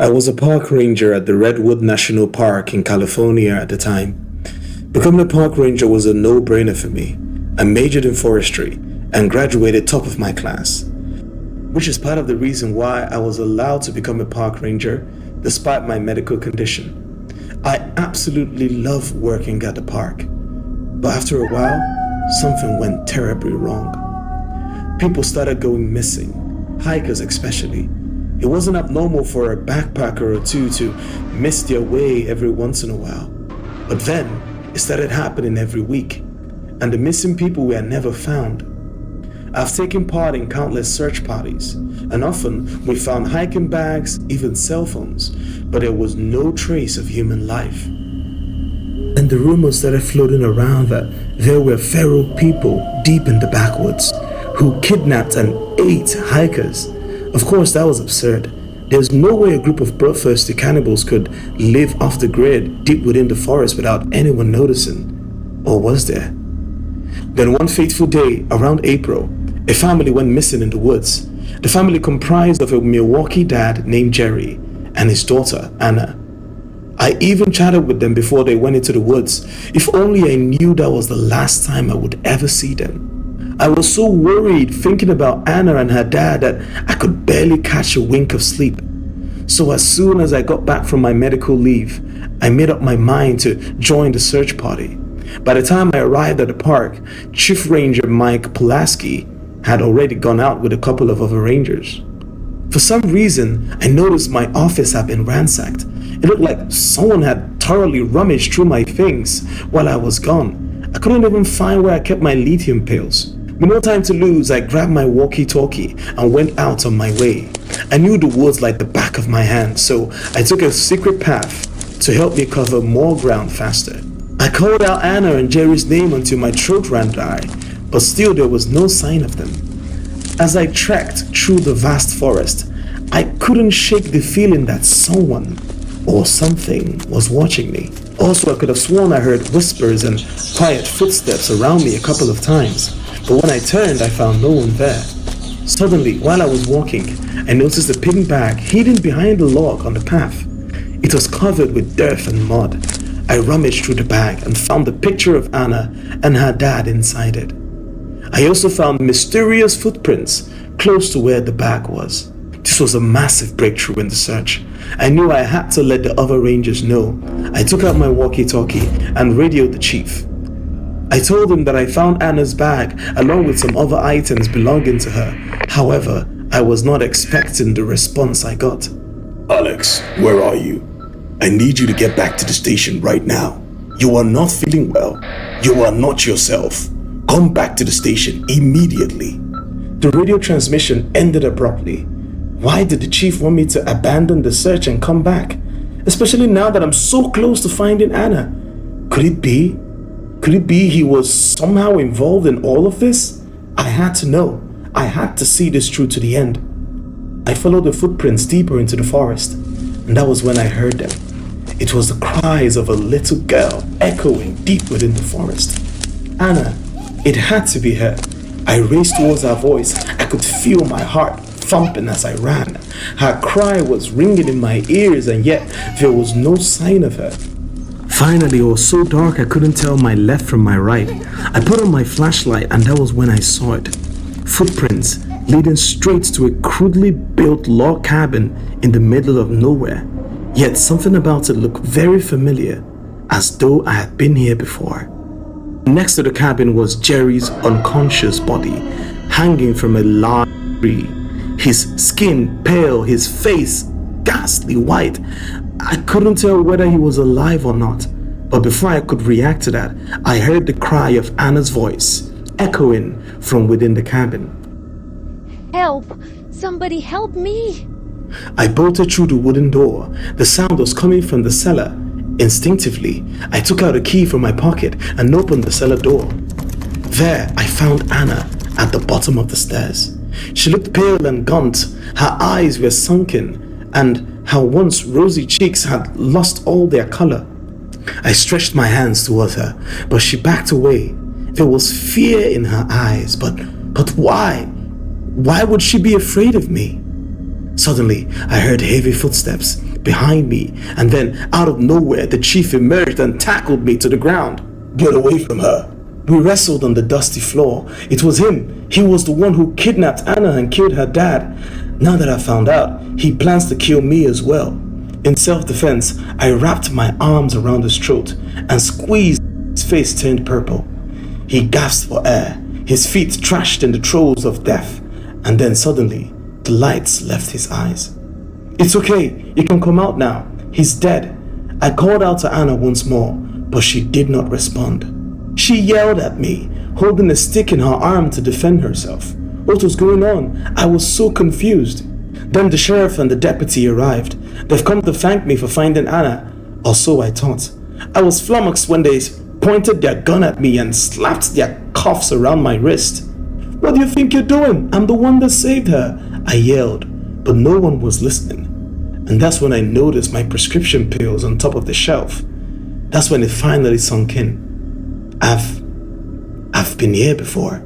I was a park ranger at the Redwood National Park in California at the time. Becoming a park ranger was a no-brainer for me. I majored in forestry and graduated top of my class, which is part of the reason why I was allowed to become a park ranger despite my medical condition. I absolutely love working at the park, but after a while, something went terribly wrong. People started going missing, hikers especially. It wasn't abnormal for a backpacker or two to miss their way every once in a while. But then, it started happening every week, and the missing people were never found. I've taken part in countless search parties, and often we found hiking bags, even cell phones, but there was no trace of human life. And the rumors started floating around that there were feral people deep in the backwoods who kidnapped and ate hikers. Of course, that was absurd. There's no way a group of bloodthirsty cannibals could live off the grid deep within the forest without anyone noticing. Or was there? Then one fateful day, around April, a family went missing in the woods. The family comprised of a Milwaukee dad named Jerry and his daughter, Anna. I even chatted with them before they went into the woods. If only I knew that was the last time I would ever see them. I was so worried thinking about Anna and her dad that I could barely catch a wink of sleep. So as soon as I got back from my medical leave, I made up my mind to join the search party. By the time I arrived at the park, Chief Ranger Mike Pulaski had already gone out with a couple of other rangers. For some reason, I noticed my office had been ransacked. It looked like someone had thoroughly rummaged through my things while I was gone. I couldn't even find where I kept my lithium pills. With no time to lose, I grabbed my walkie-talkie and went out on my way. I knew the woods like the back of my hand, so I took a secret path to help me cover more ground faster. I called out Anna and Jerry's name until my throat ran dry, but still there was no sign of them. As I trekked through the vast forest, I couldn't shake the feeling that someone or something was watching me. Also, I could have sworn I heard whispers and quiet footsteps around me a couple of times. But when I turned, I found no one there. Suddenly, while I was walking, I noticed a pink bag hidden behind a log on the path. It was covered with dirt and mud. I rummaged through the bag and found the picture of Anna and her dad inside it. I also found mysterious footprints close to where the bag was. This was a massive breakthrough in the search. I knew I had to let the other rangers know. I took out my walkie-talkie and radioed the chief. I told him that I found Anna's bag along with some other items belonging to her. However, I was not expecting the response I got. Alex, where are you? I need you to get back to the station right now. You are not feeling well. You are not yourself. Come back to the station immediately. The radio transmission ended abruptly. Why did the chief want me to abandon the search and come back? Especially now that I'm so close to finding Anna. Could it be he was somehow involved in all of this? I had to know. I had to see this through to the end. I followed the footprints deeper into the forest, and that was when I heard them. It was the cries of a little girl echoing deep within the forest. Anna, it had to be her. I raced towards her voice. I could feel my heart thumping as I ran. Her cry was ringing in my ears, and yet there was no sign of her. Finally, it was so dark I couldn't tell my left from my right. I put on my flashlight, and that was when I saw it. Footprints leading straight to a crudely built log cabin in the middle of nowhere. Yet something about it looked very familiar, as though I had been here before. Next to the cabin was Jerry's unconscious body, hanging from a large tree. His skin pale, his face ghastly white. I couldn't tell whether he was alive or not, but before I could react to that, I heard the cry of Anna's voice echoing from within the cabin. Help! Somebody help me! I bolted through the wooden door. The sound was coming from the cellar. Instinctively, I took out a key from my pocket and opened the cellar door. There, I found Anna at the bottom of the stairs. She looked pale and gaunt. Her eyes were sunken, and her once rosy cheeks had lost all their color. I stretched my hands towards her, but she backed away. There was fear in her eyes, but why? Why would she be afraid of me? Suddenly, I heard heavy footsteps behind me, and then, out of nowhere, the chief emerged and tackled me to the ground. Get away from her. We wrestled on the dusty floor. It was him. He was the one who kidnapped Anna and killed her dad. Now that I found out, he plans to kill me as well. In self-defense, I wrapped my arms around his throat and squeezed. His face turned purple. He gasped for air, his feet thrashed in the throes of death, and then suddenly, the lights left his eyes. It's okay, you can come out now. He's dead. I called out to Anna once more, but she did not respond. She yelled at me, holding a stick in her arm to defend herself. What was going on? I was so confused. Then the sheriff and the deputy arrived. They've come to thank me for finding Anna, or so I thought. I was flummoxed when they pointed their gun at me and slapped their cuffs around my wrist. What do you think you're doing? I'm the one that saved her, I yelled, but no one was listening. And that's when I noticed my prescription pills on top of the shelf. That's when it finally sunk in. I've been here before.